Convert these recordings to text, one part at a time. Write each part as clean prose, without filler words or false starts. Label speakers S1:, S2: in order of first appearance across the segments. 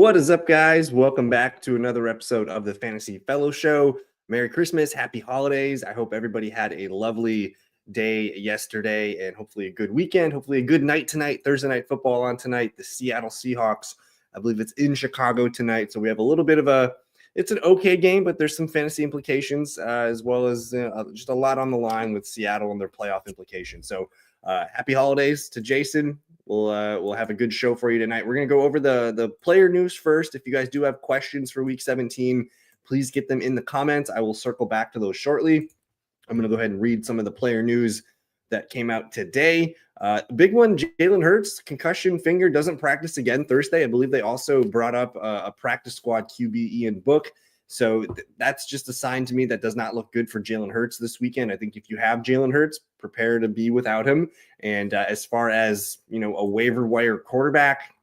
S1: What is up, guys? Welcome back to another episode of the Fantasy Fellow Show. Merry Christmas, happy holidays. I hope everybody had a lovely day yesterday and hopefully a good weekend, hopefully a good night tonight. Thursday night football on tonight. The Seattle Seahawks, I believe it's in Chicago tonight. So we have a little bit of it's an okay game, but there's some fantasy implications as well as just a lot on the line with Seattle and their playoff implications. So happy holidays to Jason. We'll have a good show for you tonight. We're going to go over the player news first. If you guys do have questions for Week 17, please get them in the comments. I will circle back to those shortly. I'm going to go ahead and read some of the player news that came out today. Big one, Jalen Hurts, concussion finger, doesn't practice again Thursday. I believe they also brought up a practice squad QB, Ian Book. So that's just a sign to me that does not look good for Jalen Hurts this weekend. I think if you have Jalen Hurts, prepare to be without him. And as far as, a waiver wire quarterback,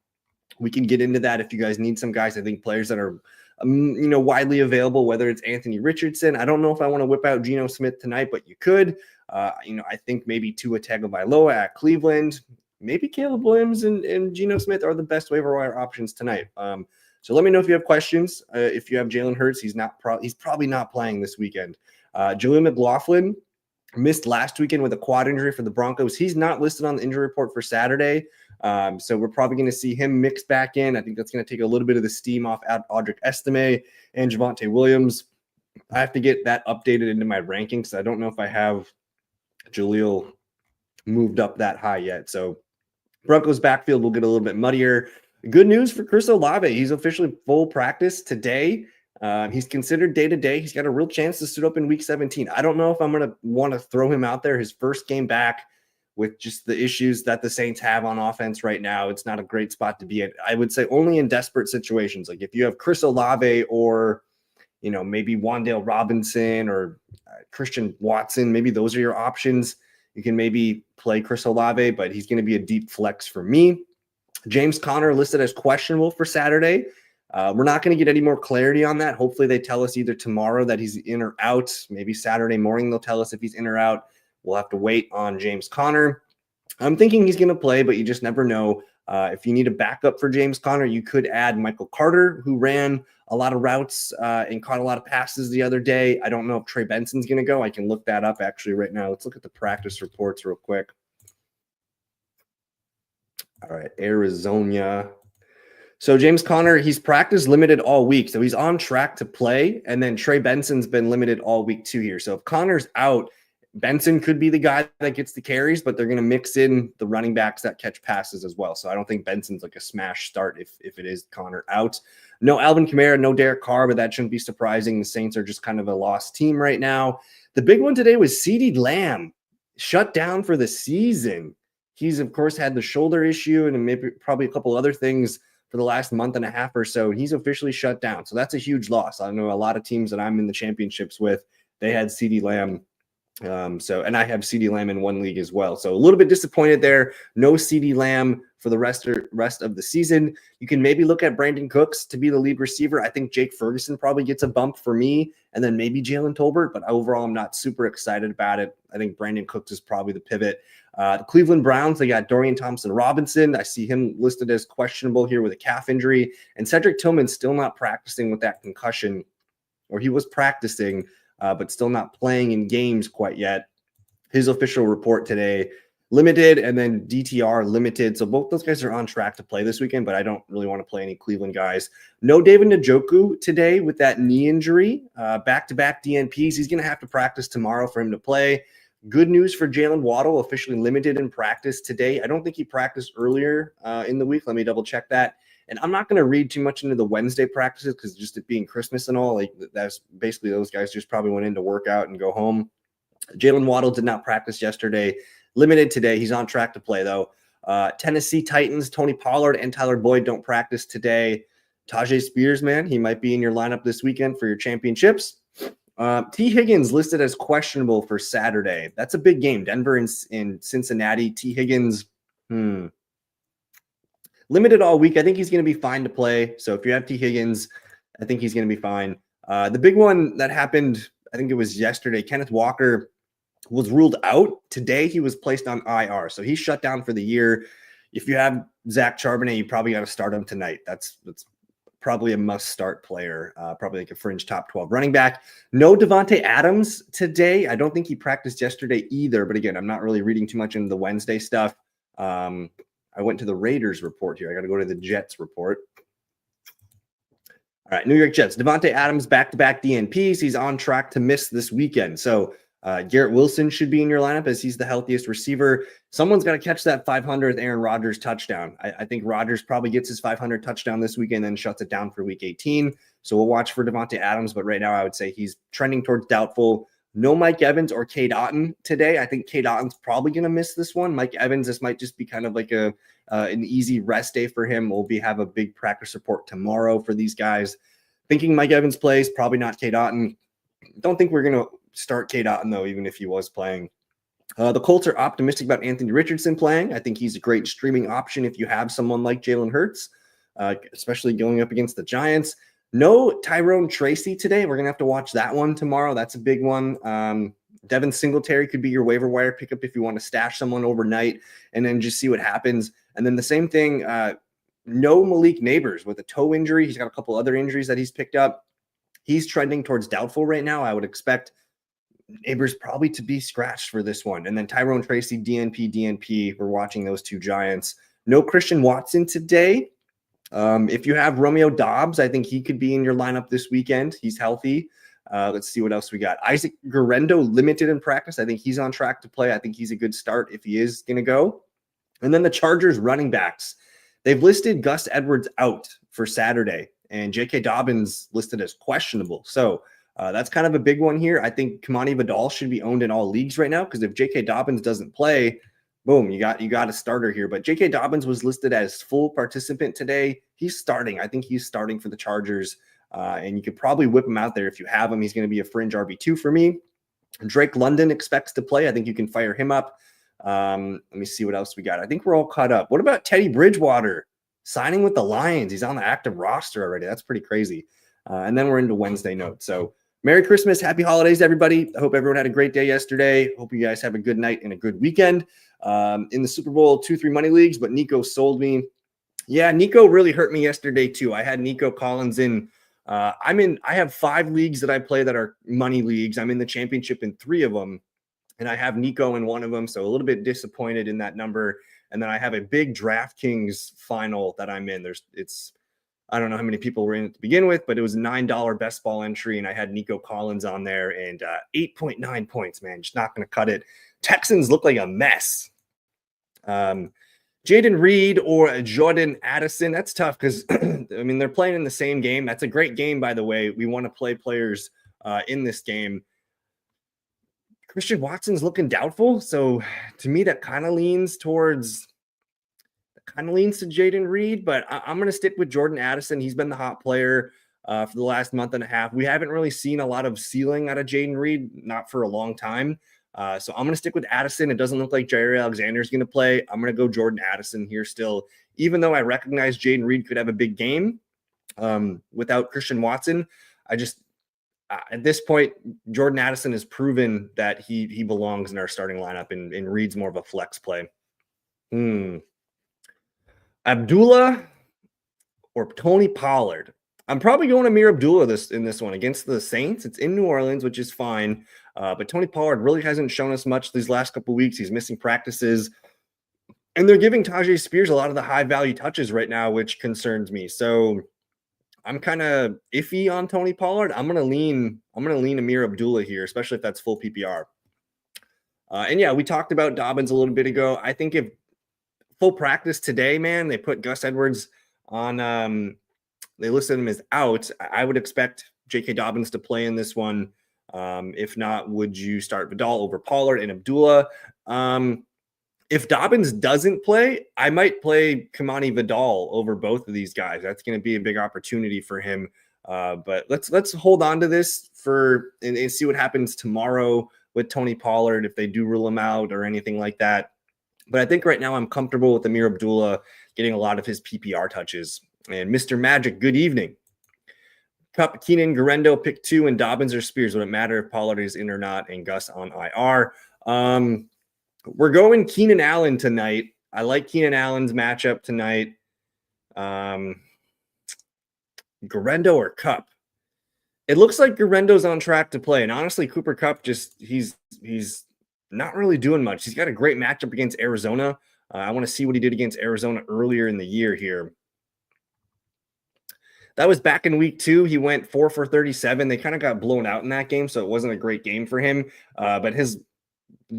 S1: we can get into that if you guys need some guys. I think players that are, widely available, whether it's Anthony Richardson. I don't know if I want to whip out Geno Smith tonight, but you could. I think maybe Tua Tagovailoa at Cleveland, maybe Caleb Williams and Geno Smith are the best waiver wire options tonight. So let me know if you have questions. If you have Jalen Hurts, he's probably not playing this weekend. Julian McLaughlin missed last weekend with a quad injury for the Broncos. He's not listed on the injury report for Saturday. So we're probably going to see him mixed back in. I think that's going to take a little bit of the steam off Audric Estime and Javonte Williams. I have to get that updated into my rankings. I don't know if I have Jaleel moved up that high yet. So Broncos backfield will get a little bit muddier. Good news for Chris Olave. He's officially full practice today. He's considered day-to-day. He's got a real chance to suit up in Week 17. I don't know if I'm going to want to throw him out there. His first game back with just the issues that the Saints have on offense right now, it's not a great spot to be in. I would say only in desperate situations. Like if you have Chris Olave or, maybe Wan'Dale Robinson or Christian Watson, maybe those are your options. You can maybe play Chris Olave, but he's going to be a deep flex for me. James Conner listed as questionable for Saturday. We're not going to get any more clarity on that. Hopefully they tell us either tomorrow that he's in or out. Maybe Saturday morning they'll tell us if he's in or out. We'll have to wait on James Conner. I'm thinking he's going to play, but you just never know. If you need a backup for James Conner, you could add Michael Carter, who ran a lot of routes and caught a lot of passes the other day. I don't know if Trey Benson's going to go. I can look that up actually right now. Let's look at the practice reports real quick. All right, Arizona. So James Conner, he's practice limited all week. So he's on track to play. And then Trey Benson's been limited all week too here. So if Conner's out, Benson could be the guy that gets the carries, but they're going to mix in the running backs that catch passes as well. So I don't think Benson's like a smash start if it is Conner out. No Alvin Kamara, no Derek Carr, but that shouldn't be surprising. The Saints are just kind of a lost team right now. The big one today was CeeDee Lamb shut down for the season. He's, of course, had the shoulder issue and maybe probably a couple other things for the last month and a half or so. He's officially shut down. So that's a huge loss. I know a lot of teams that I'm in the championships with, they had CeeDee Lamb. And I have CeeDee Lamb in one league as well. So a little bit disappointed there. No CeeDee Lamb for the rest of the season. You can maybe look at Brandon Cooks to be the lead receiver. I think Jake Ferguson probably gets a bump for me, and then maybe Jalen Tolbert. But overall, I'm not super excited about it. I think Brandon Cooks is probably the pivot. The Cleveland Browns, they got Dorian Thompson-Robinson. I see him listed as questionable here with a calf injury. And Cedric Tillman's still not practicing with that concussion, or he was practicing, but still not playing in games quite yet. His official report today, limited, and then DTR limited. So both those guys are on track to play this weekend, but I don't really want to play any Cleveland guys. No David Njoku today with that knee injury. Back-to-back DNPs. He's going to have to practice tomorrow for him to play. Good news for Jalen Waddle, officially limited in practice today. I don't think he practiced earlier in the week. Let me double check that. And I'm not going to read too much into the Wednesday practices because just it being Christmas and all, like that's basically those guys just probably went in to work out and go home. Jalen Waddle did not practice yesterday. Limited today. He's on track to play, though. Tennessee Titans, Tony Pollard and Tyler Boyd don't practice today. Tajay Spears, man, he might be in your lineup this weekend for your championships. T. Higgins listed as questionable for Saturday. That's a big game. Denver in Cincinnati. T. Higgins, limited all week. I think he's going to be fine to play. So if you have T. Higgins, I think he's going to be fine. The big one that happened, I think it was yesterday, Kenneth Walker was ruled out. Today he was placed on IR. So he's shut down for the year. If you have Zach Charbonnet, you probably got to start him tonight. That's probably a must-start player, probably like a fringe top 12 running back. No Devontae Adams today. I don't think he practiced yesterday either, but again, I'm not really reading too much into the Wednesday stuff. I went to the Raiders report here. I got to go to the Jets report. All right, New York Jets. Devontae Adams, back-to-back DNPs. He's on track to miss this weekend. So Garrett Wilson should be in your lineup as he's the healthiest receiver. Someone's got to catch that 500th Aaron Rodgers touchdown. I think Rodgers probably gets his 500 touchdown this weekend, then shuts it down for week 18. So we'll watch for Devontae Adams, but right now I would say he's trending towards doubtful. No Mike Evans or Cade Otton today. I think Cade Otton's probably going to miss this one. Mike Evans, this might just be kind of like an easy rest day for him. We'll have a big practice report tomorrow for these guys. Thinking Mike Evans plays, probably not Cade Otton. Don't think we're going to start Cade Otton, though, even if he was playing. The Colts are optimistic about Anthony Richardson playing. I think he's a great streaming option if you have someone like Jalen Hurts, especially going up against the Giants. No Tyrone Tracy today. We're going to have to watch that one tomorrow. That's a big one. Devin Singletary could be your waiver wire pickup if you want to stash someone overnight and then just see what happens. And then the same thing, no Malik Neighbors with a toe injury. He's got a couple other injuries that he's picked up. He's trending towards doubtful right now. I would expect Neighbors probably to be scratched for this one. And then Tyrone Tracy, DNP. We're watching those two Giants. No Christian Watson today. If you have Romeo Doubs, I think he could be in your lineup this weekend. He's healthy. Let's see what else we got. Isaac Guerrero limited in practice. I think he's on track to play. I think he's a good start if he is going to go. And then the Chargers running backs. They've listed Gus Edwards out for Saturday and J.K. Dobbins listed as questionable. So that's kind of a big one here. I think Kamani Vidal should be owned in all leagues right now because if J.K. Dobbins doesn't play, boom, you got a starter here. But J.K. Dobbins was listed as full participant today. He's starting. I think he's starting for the Chargers, and you could probably whip him out there if you have him. He's going to be a fringe RB2 for me. Drake London expects to play. I think you can fire him up. Let me see what else we got. I think we're all caught up. What about Teddy Bridgewater signing with the Lions? He's on the active roster already. That's pretty crazy. And then we're into Wednesday notes. So Merry Christmas. Happy holidays, everybody. I hope everyone had a great day yesterday. Hope you guys have a good night and a good weekend. In the Super Bowl 2-3 money leagues, but Nico sold me. Yeah, Nico really hurt me yesterday too. I had Nico Collins in. I have 5 leagues that I play that are money leagues. I'm in the championship in 3 of them. And I have Nico in one of them, so a little bit disappointed in that number. And then I have a big DraftKings final that I'm in. I don't know how many people were in it to begin with, but it was a $9 best ball entry, and I had Nico Collins on there, and 8.9 points, man. Just not going to cut it. Texans look like a mess. Jaden Reed or Jordan Addison, that's tough because, I mean, they're playing in the same game. That's a great game, by the way. We want to play players in this game. Christian Watson's looking doubtful. So to me, that kind of leans to Jaden Reed, but I'm going to stick with Jordan Addison. He's been the hot player for the last month and a half. We haven't really seen a lot of ceiling out of Jaden Reed, not for a long time. So I'm going to stick with Addison. It doesn't look like Jair Alexander is going to play. I'm going to go Jordan Addison here still, even though I recognize Jaden Reed could have a big game without Christian Watson. At this point, Jordan Addison has proven that he belongs in our starting lineup, and Reed's more of a flex play. Abdullah or Tony Pollard? I'm probably going Amir Abdullah in this one against the Saints. It's in New Orleans, which is fine. But Tony Pollard really hasn't shown us much these last couple of weeks. He's missing practices. And they're giving Tajay Spears a lot of the high-value touches right now, which concerns me. So I'm kind of iffy on Tony Pollard. I'm gonna lean Amir Abdullah here, especially if that's full PPR. And yeah, we talked about Dobbins a little bit ago. I think if full practice today, man, they put Gus Edwards on. They listed him as out. I would expect J.K. Dobbins to play in this one. If not, would you start Vidal over Pollard and Abdullah? If Dobbins doesn't play, I might play Kamani Vidal over both of these guys. That's going to be a big opportunity for him. But let's hold on to this and see what happens tomorrow with Tony Pollard if they do rule him out or anything like that. But I think right now I'm comfortable with Amir Abdullah getting a lot of his PPR touches. And Mr. Magic, good evening. Kupp, Keenan, Guerendo, pick 2, and Dobbins or Spears. Would it matter if Pollard is in or not and Gus on IR? We're going Keenan Allen tonight. I like Keenan Allen's matchup tonight. Garendo or Cup? It looks like Garendo's on track to play, and honestly, Cooper Cup he's not really doing much. He's got a great matchup against Arizona. I want to see what he did against Arizona earlier in the year here. That was back in week 2. He went 4 for 37. They kind of got blown out in that game, so it wasn't a great game for him. But his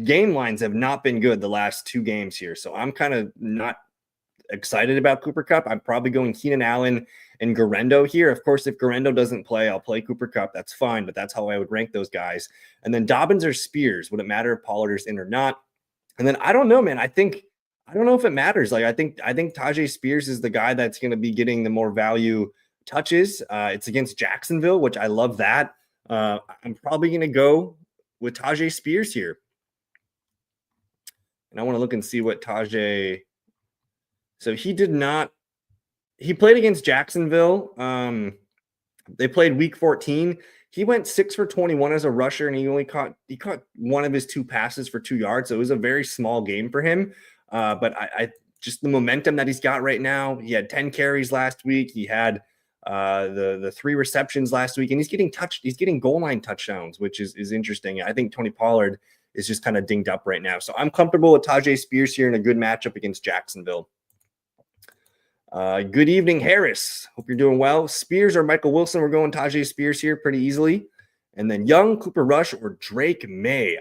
S1: game lines have not been good the last 2 games here. So I'm kind of not excited about Cooper Cup. I'm probably going Keenan Allen and Garendo here. Of course, if Garendo doesn't play, I'll play Cooper Cup. That's fine, but that's how I would rank those guys. And then Dobbins or Spears. Would it matter if Pollard is in or not? And then I don't know, man. I don't know if it matters. Like I think Tajay Spears is the guy that's going to be getting the more value touches. It's against Jacksonville, which I love that. I'm probably going to go with Tajay Spears here. And I want to look and see what Tajay. So he played against Jacksonville. They played week 14. He went 6 for 21 as a rusher, and he caught one of his 2 passes for 2 yards. So it was a very small game for him. But I just the momentum that he's got right now. He had 10 carries last week. He had the 3 receptions last week, and he's getting goal line touchdowns, which is interesting. I think Tony Pollard is just kind of dinged up right now. So I'm comfortable with Tajay Spears here in a good matchup against Jacksonville. Good evening, Harris. Hope you're doing well. Spears or Michael Wilson? We're going Tajay Spears here pretty easily. And then Young, Cooper Rush, or Drake May.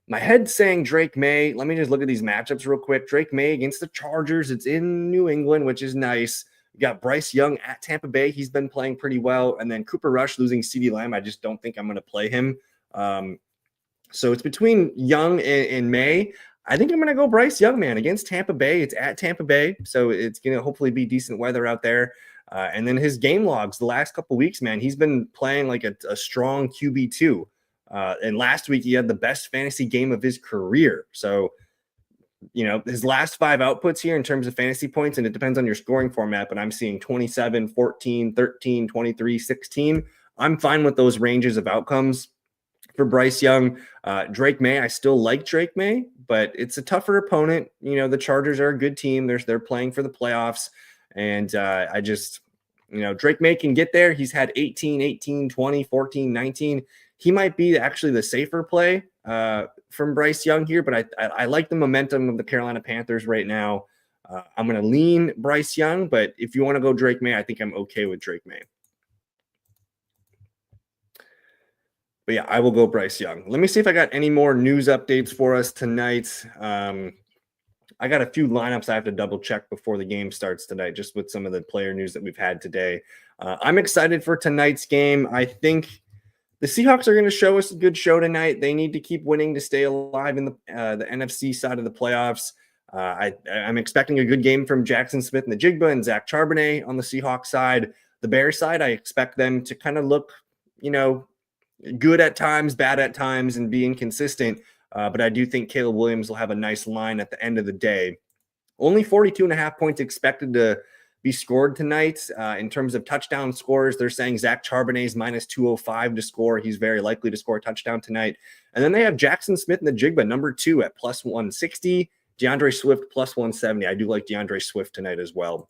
S1: My head's saying Drake May. Let me just look at these matchups real quick. Drake May against the Chargers. It's in New England, which is nice. We got Bryce Young at Tampa Bay. He's been playing pretty well. And then Cooper Rush losing CeeDee Lamb. I just don't think I'm going to play him. So it's between Young and May. I think I'm going to go Bryce Young, man, against Tampa Bay. It's at Tampa Bay, so it's going to hopefully be decent weather out there. And then his game logs the last couple of weeks, man, he's been playing like a strong QB2. And last week he had the best fantasy game of his career. So, his last 5 outputs here in terms of fantasy points, and it depends on your scoring format, but I'm seeing 27, 14, 13, 23, 16. I'm fine with those ranges of outcomes. For Bryce Young, Drake May, I still like Drake May, but it's a tougher opponent. The Chargers are a good team. They're playing for the playoffs. And I just, Drake May can get there. He's had 18, 20, 14, 19. He might be actually the safer play from Bryce Young here, but I like the momentum of the Carolina Panthers right now. I'm going to lean Bryce Young, but if you want to go Drake May, I think I'm okay with Drake May. But yeah, I will go Bryce Young. Let me see if I got any more news updates for us tonight. I got a few lineups I have to double check before the game starts tonight, just with some of the player news that we've had today. I'm excited for tonight's game. I think the Seahawks are going to show us a good show tonight. They need to keep winning to stay alive in the NFC side of the playoffs. I'm expecting a good game from Jackson Smith-Njigba and Zach Charbonnet on the Seahawks side. The Bears side, I expect them to kind of look, good at times, bad at times, and be inconsistent. But I do think Caleb Williams will have a nice line at the end of the day. Only 42.5 points expected to be scored tonight. In terms of touchdown scores, they're saying Zach Charbonnet is minus 205 to score. He's very likely to score a touchdown tonight. And then they have Jackson Smith-Njigba, number 2 at plus 160. DeAndre Swift plus 170. I do like DeAndre Swift tonight as well.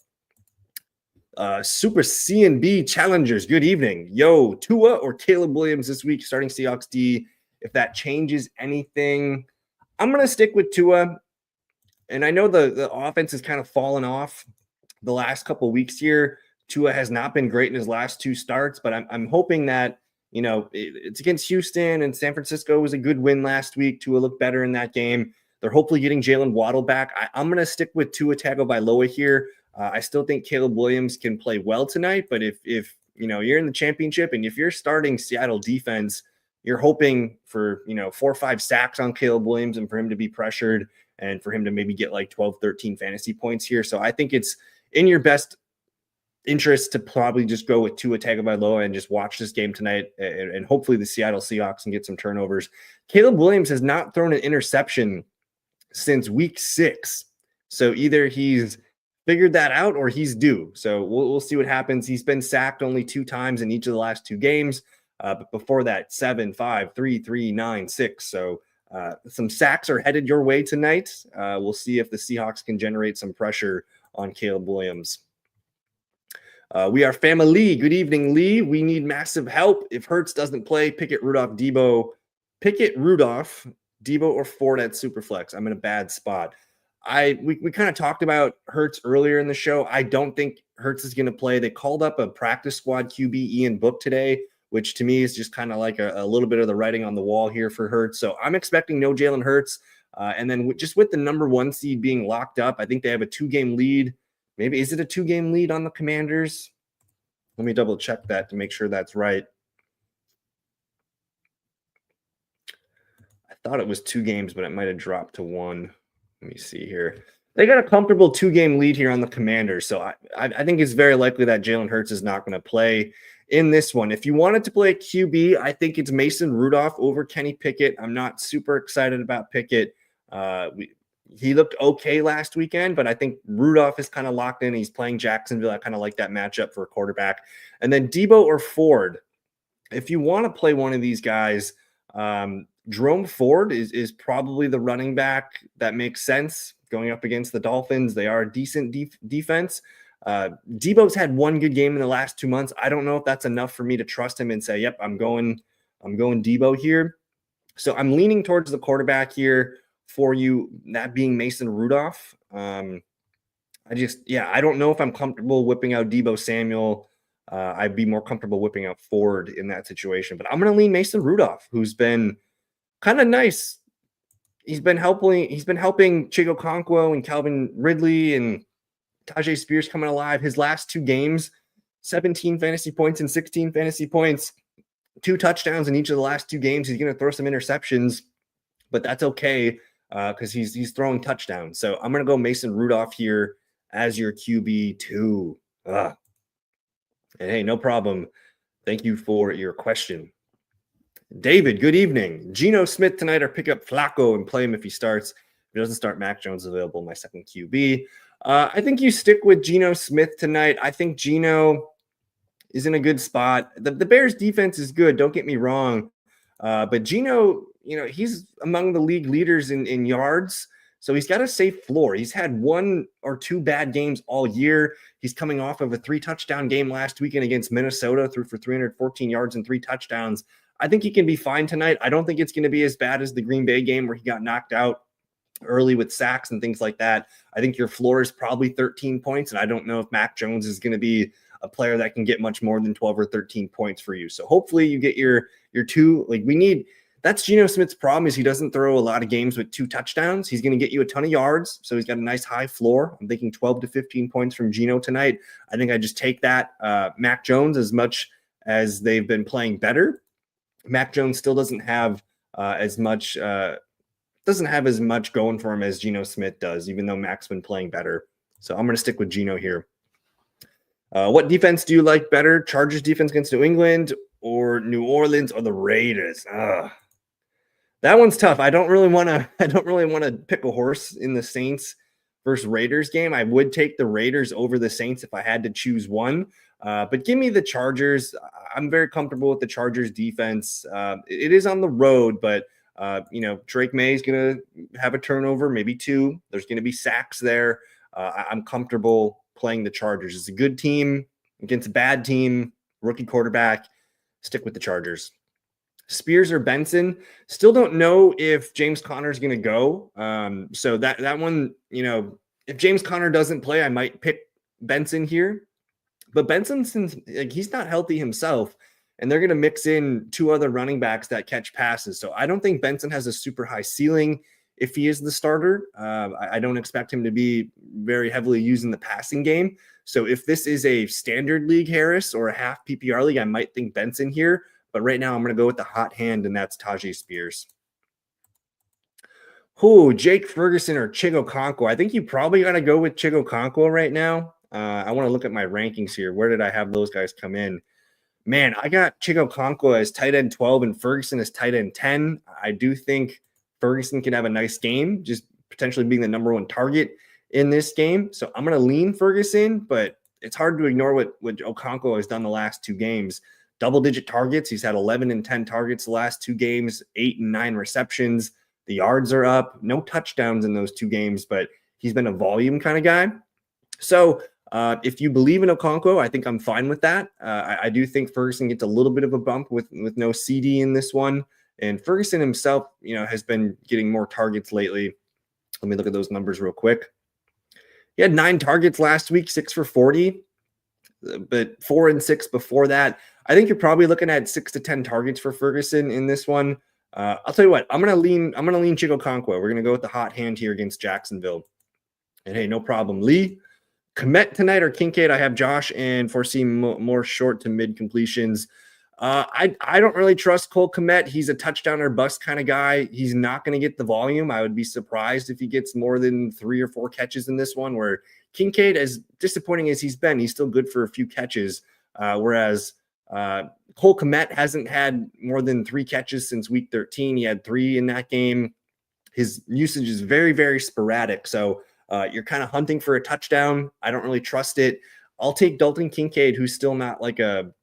S1: Super C&B challengers, good evening. Yo, Tua or Caleb Williams this week starting Seahawks D? If that changes anything, I'm going to stick with Tua. And I know the offense has kind of fallen off the last couple of weeks here. Tua has not been great in his last 2 starts, but I'm hoping that, it's against Houston, and San Francisco was a good win last week. Tua looked better in that game. They're hopefully getting Jalen Waddle back. I'm going to stick with Tua Tagovailoa here. I still think Caleb Williams can play well tonight, but if you're in the championship and if you're starting Seattle defense, you're hoping for 4 or 5 sacks on Caleb Williams and for him to be pressured and for him to maybe get like 12, 13 fantasy points here. So I think it's in your best interest to probably just go with Tua Tagovailoa and just watch this game tonight, and hopefully the Seattle Seahawks can get some turnovers. Caleb Williams has not thrown an interception since week 6. So either he's figured that out or he's due. So we'll see what happens. He's been sacked only 2 times in each of the last 2 games. But before that, 7, 5, 3, 3, 9, 6. So some sacks are headed your way tonight. We'll see if the Seahawks can generate some pressure on Caleb Williams. We are family. Good evening, Lee. We need massive help. If Hurts doesn't play, Pickett, Rudolph, Debo. Pickett, Rudolph, Debo, or Ford at Superflex. I'm in a bad spot. We kind of talked about Hurts earlier in the show. I don't think Hurts is going to play. They called up a practice squad QB, Ian Book, today, which to me is just kind of like a little bit of the writing on the wall here for Hurts. So I'm expecting no Jalen Hurts. And then just with the number 1 seed being locked up, I think they have a 2-game lead. Maybe is it a 2-game lead on the Commanders? Let me double check that to make sure that's right. I thought it was 2 games, but it might have dropped to 1. Let me see here. They got a comfortable 2-game lead here on the Commanders. So I think it's very likely that Jalen Hurts is not going to play in this one. If you wanted to play QB, I think it's Mason Rudolph over Kenny Pickett. I'm not super excited about Pickett. He looked okay last weekend, but I think Rudolph is kind of locked in. He's playing Jacksonville. I kind of like that matchup for a quarterback. And then Debo or Ford. If you want to play one of these guys, Jerome Ford is probably the running back that makes sense going up against the Dolphins. They are a decent defense. Debo's had 1 good game in the last 2 months. I don't know if that's enough for me to trust him and say, yep, I'm going Debo here. So I'm leaning towards the quarterback here for you, that being Mason Rudolph. I don't know if I'm comfortable whipping out Debo Samuel. I'd be more comfortable whipping out Ford in that situation. But I'm going to lean Mason Rudolph, who's been kind of nice. He's been helping Chigo Okonkwo and Calvin Ridley and Tajay Spears coming alive. His last 2 games, 17 fantasy points and 16 fantasy points, 2 touchdowns in each of the last 2 games. He's going to throw some interceptions, but that's okay because he's throwing touchdowns. So I'm going to go Mason Rudolph here as your QB2. And hey, no problem. Thank you for your question. David, good evening. Geno Smith tonight, or pick up Flacco and play him if he starts. If he doesn't start, Mac Jones available, my second QB. I think you stick with Geno Smith tonight. I think Geno is in a good spot. The Bears defense is good, don't get me wrong. But Geno, he's among the league leaders in yards. So he's got a safe floor. He's had 1 or 2 bad games all year. He's coming off of a 3-touchdown game last weekend against Minnesota, threw for 314 yards and 3 touchdowns. I think he can be fine tonight. I don't think it's going to be as bad as the Green Bay game where he got knocked out early with sacks and things like that. I think your floor is probably 13 points, and I don't know if Mac Jones is going to be a player that can get much more than 12 or 13 points for you. So hopefully you get your 2. That's Geno Smith's problem, is he doesn't throw a lot of games with 2 touchdowns. He's going to get you a ton of yards, so he's got a nice high floor. I'm thinking 12 to 15 points from Geno tonight. I think I just take that. Mac Jones, as much as they've been playing better, Mac Jones still doesn't have as much going for him as Geno Smith does, even though Mac's been playing better. So I'm going to stick with Geno here. What defense do you like better? Chargers defense against New England, or New Orleans, or the Raiders? That one's tough. I don't really want to pick a horse in the Saints versus Raiders game. I would take the Raiders over the Saints if I had to choose one. But give me the Chargers. I'm very comfortable with the Chargers defense. It is on the road, but Drake May is going to have a turnover, maybe 2. There's going to be sacks there. I'm comfortable playing the Chargers. It's a good team against a bad team, rookie quarterback. Stick with the Chargers. Spears or Benson, still don't know if James Conner is going to go. So that one, if James Conner doesn't play, I might pick Benson here. But Benson, since he's not healthy himself, and they're going to mix in 2 other running backs that catch passes. So I don't think Benson has a super high ceiling if he is the starter. I don't expect him to be very heavily used in the passing game. So if this is a standard league Harris or a half PPR league, I might think Benson here. But right now I'm going to go with the hot hand, and that's Tajay Spears. Jake Ferguson or Chigo Okonkwo? I think you probably got to go with Chigo Okonkwo right now. I want to look at my rankings here. Where did I have those guys come in? Man, I got Chigo Okonkwo as tight end 12 and Ferguson as tight end 10. I do think Ferguson can have a nice game, just potentially being the number 1 target in this game. So I'm going to lean Ferguson, but it's hard to ignore what Okonkwo has done the last 2 games. Double-digit targets. He's had 11 and 10 targets the last 2 games, 8 and 9 receptions. The yards are up. No touchdowns in those 2 games, but he's been a volume kind of guy. So If you believe in Okonkwo, I think I'm fine with that. I do think Ferguson gets a little bit of a bump with no CD in this one. And Ferguson himself, has been getting more targets lately. Let me look at those numbers real quick. He had 9 targets last week, 6 for 40, but 4 and 6 before that. I think you're probably looking at 6 to 10 targets for Ferguson in this one. I'll tell you what, I'm gonna lean Chig Okonkwo. We're gonna go with the hot hand here against Jacksonville. And hey, no problem, Lee. Kmet tonight or Kincaid? I have Josh and foresee more short to mid completions. I don't really trust Cole Kmet. He's a touchdown or bust kind of guy. He's not going to get the volume. I would be surprised if he gets more than 3 or 4 catches in this one, where Kincaid, as disappointing as he's been, he's still good for a few catches. Whereas Cole Kmet hasn't had more than 3 catches since week 13. He had 3 in that game. His usage is very, very sporadic. So you're kind of hunting for a touchdown. I don't really trust it. I'll take Dalton Kincaid, who's still not like a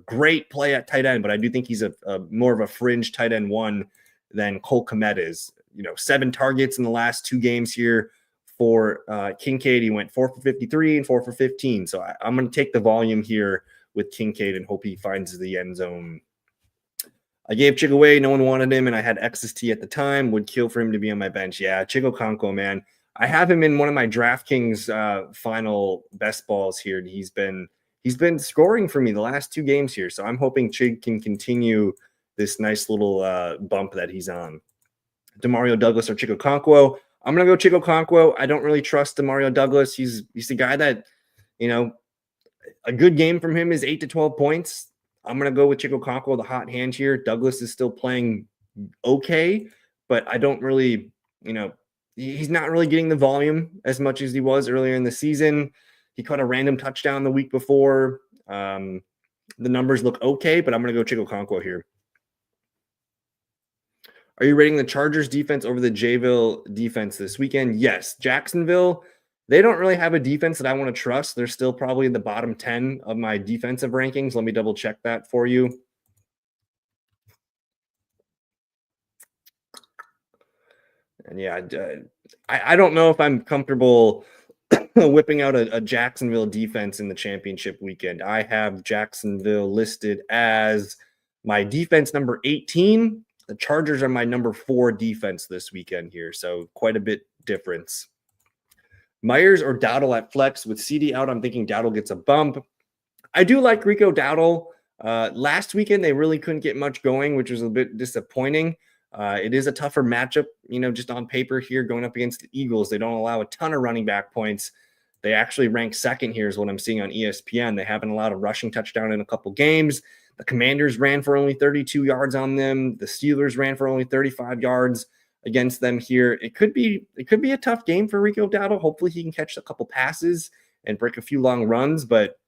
S1: great play at tight end, but I do think he's a more of a fringe tight end 1 than Cole Kmet is. 7 targets in the last 2 games here for Kincaid. He went 4 for 53 and 4 for 15. So I'm going to take the volume here with Kincaid and hope he finds the end zone. I gave Chig away. No one wanted him, and I had XST at the time. Would kill for him to be on my bench. Yeah, Chig Okonkwo, man. I have him in one of my DraftKings final best balls here, and he's been scoring for me the last 2 games here. So I'm hoping Chig can continue this nice little bump that he's on. Demario Douglas or Chig Okonkwo. I'm going to go Chig Okonkwo. I don't really trust Demario Douglas. He's the guy that, a good game from him is 8 to 12 points. I'm going to go with Chig Okonkwo, the hot hand here. Douglas is still playing okay, but I don't really, he's not really getting the volume as much as he was earlier in the season. He caught a random touchdown the week before. The numbers look okay, but I'm going to go Chig Okonkwo here. Are you rating the Chargers defense over the Jacksonville defense this weekend? Yes. Jacksonville, they don't really have a defense that I want to trust. They're still probably in the bottom 10 of my defensive rankings. Let me double check that for you. And yeah, I don't know if I'm comfortable whipping out a Jacksonville defense in the championship weekend. I have Jacksonville listed as my defense number 18. The Chargers are my number 4 defense this weekend here. So quite a bit difference. Myers or Dowdle at flex with CD out. I'm thinking Dowdle gets a bump. I do like Rico Dowdle. Last weekend, they really couldn't get much going, which was a bit disappointing. It is a tougher matchup, just on paper here going up against the Eagles. They don't allow a ton of running back points. They actually rank second here is what I'm seeing on ESPN. They haven't allowed a rushing touchdown in a couple games. The Commanders ran for only 32 yards on them. The Steelers ran for only 35 yards against them here. It could be a tough game for Rico Dowdle. Hopefully he can catch a couple passes and break a few long runs, but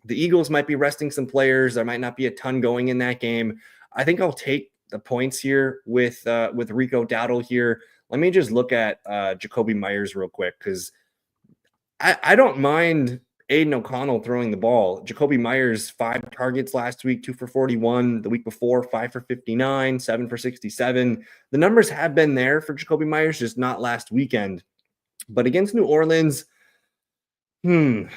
S1: the Eagles might be resting some players. There might not be a ton going in that game. I think I'll take the points here with Rico Dowdle here. Let me just look at Jakobi Meyers real quick, because I don't mind Aiden O'Connell throwing the ball. Jakobi Meyers, 5 targets last week, 2 for 41. The week before, 5 for 59, 7 for 67. The numbers have been there for Jakobi Meyers, just not last weekend. But against New Orleans, I'm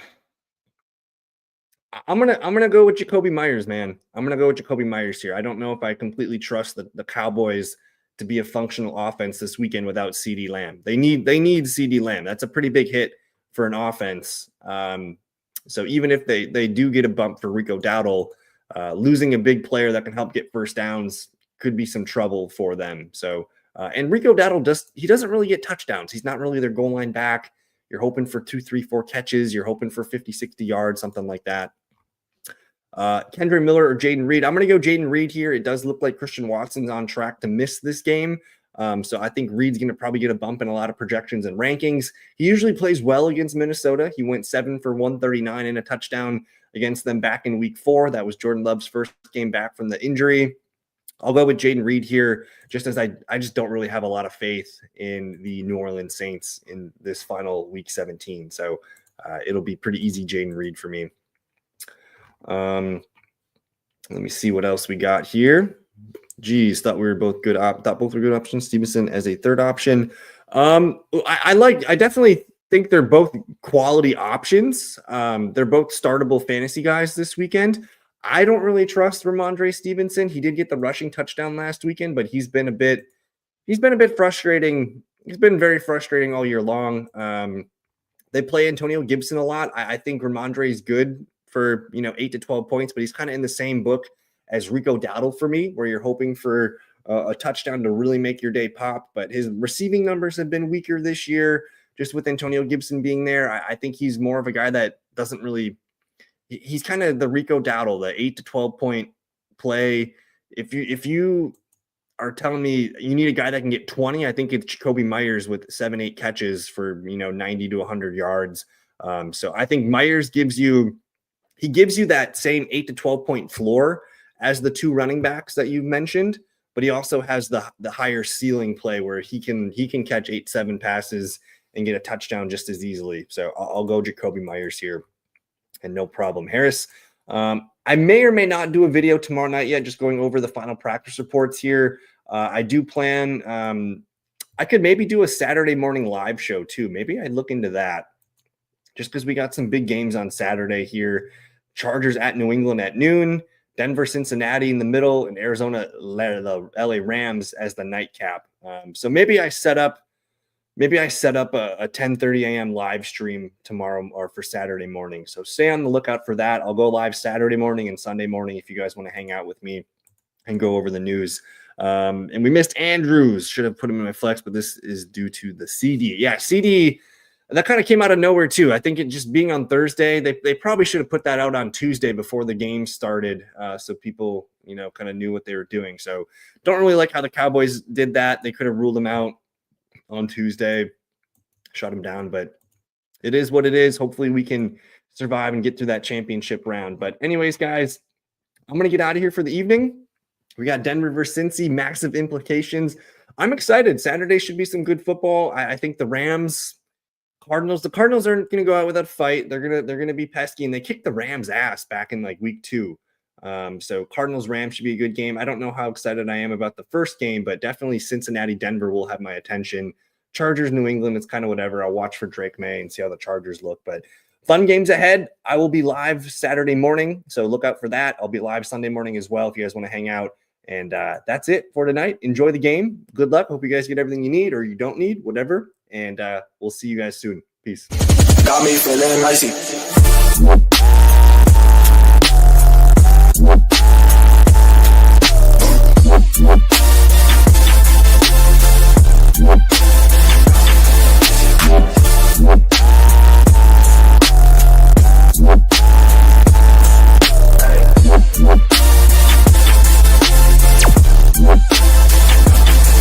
S1: gonna go with Jakobi Meyers, man. I'm gonna go with Jakobi Meyers here. I don't know if I completely trust the Cowboys to be a functional offense this weekend without CeeDee Lamb. They need CeeDee Lamb. That's a pretty big hit for an offense. So even if they do get a bump for Rico Dowdle, losing a big player that can help get first downs could be some trouble for them. So and Rico Dowdle doesn't really get touchdowns. He's not really their goal line back. You're hoping for 2, 3, 4 catches. You're hoping for 50, 60 yards, something like that. Kendra Miller or Jaden Reed. I'm going to go Jaden Reed here. It does look like Christian Watson's on track to miss this game. So I think Reed's going to probably get a bump in a lot of projections and rankings. He usually plays well against Minnesota. He went 7 for 139 and a touchdown against them back in week 4. That was Jordan Love's first game back from the injury. I'll go with Jaden Reed here, just as I just don't really have a lot of faith in the New Orleans Saints in this final week 17. So it'll be pretty easy Jaden Reed for me. Let me see what else we got here. Geez, thought we were both good. Thought both were good options. Stevenson as a third option. I definitely think they're both quality options. They're both startable fantasy guys this weekend. I don't really trust Ramondre Stevenson. He did get the rushing touchdown last weekend, but he's been a bit frustrating. He's been very frustrating all year long. They play Antonio Gibson a lot. I think Ramondre is good for 8 to 12 points, but he's kind of in the same book as Rico Dowdle for me, where you're hoping for a touchdown to really make your day pop. But his receiving numbers have been weaker this year, just with Antonio Gibson being there. I think he's more of a guy that doesn't really. He's kind of the Rico Dowdle, the 8 to 12 point play. If you are telling me you need a guy that can get 20, I think it's Jakobi Meyers with 7-8 catches for 90 to 100 yards. So I think Meyers gives you that same 8 to 12 point floor as the two running backs that you've mentioned, but he also has the higher ceiling play where he can catch 8-7 passes and get a touchdown just as easily. So I'll go Jakobi Meyers here, and no problem. Harris, I may or may not do a video tomorrow night yet, just going over the final practice reports here. I do plan, I could maybe do a Saturday morning live show too. Maybe I'd look into that just because we got some big games on Saturday here. Chargers at New England at noon, Denver, Cincinnati in the middle, and Arizona, the LA Rams as the nightcap. So maybe I set up a 10:30 a.m. live stream tomorrow or for Saturday morning. So stay on the lookout for that. I'll go live Saturday morning and Sunday morning if you guys want to hang out with me and go over the news. And we missed Andrews. Should have put him in my flex, but this is due to the CD. Yeah, CD, that kind of came out of nowhere too. I think it just being on Thursday, they probably should have put that out on Tuesday before the game started, so people, kind of knew what they were doing. So don't really like how the Cowboys did that. They could have ruled him out on Tuesday, shut him down, but it is what it is. Hopefully we can survive and get through that championship round. But anyways, guys, I'm going to get out of here for the evening. We got Denver versus Cincy, massive implications. I'm excited. Saturday should be some good football. I think the the Cardinals aren't going to go out without a fight. They're going to be pesky, and they kicked the Rams ass back in like week 2. So Cardinals Rams should be a good game. I don't know how excited I am about the first game, but definitely Cincinnati Denver will have my attention. Chargers New England, it's kind of whatever. I'll watch for Drake May and see how the Chargers look, but fun games ahead. I will be live Saturday morning, so look out for that. I'll be live Sunday morning as well if you guys want to hang out. And that's it for tonight. Enjoy the game. Good luck. Hope you guys get everything you need or you don't need, whatever. And we'll see you guys soon. Peace. Got me feeling icy.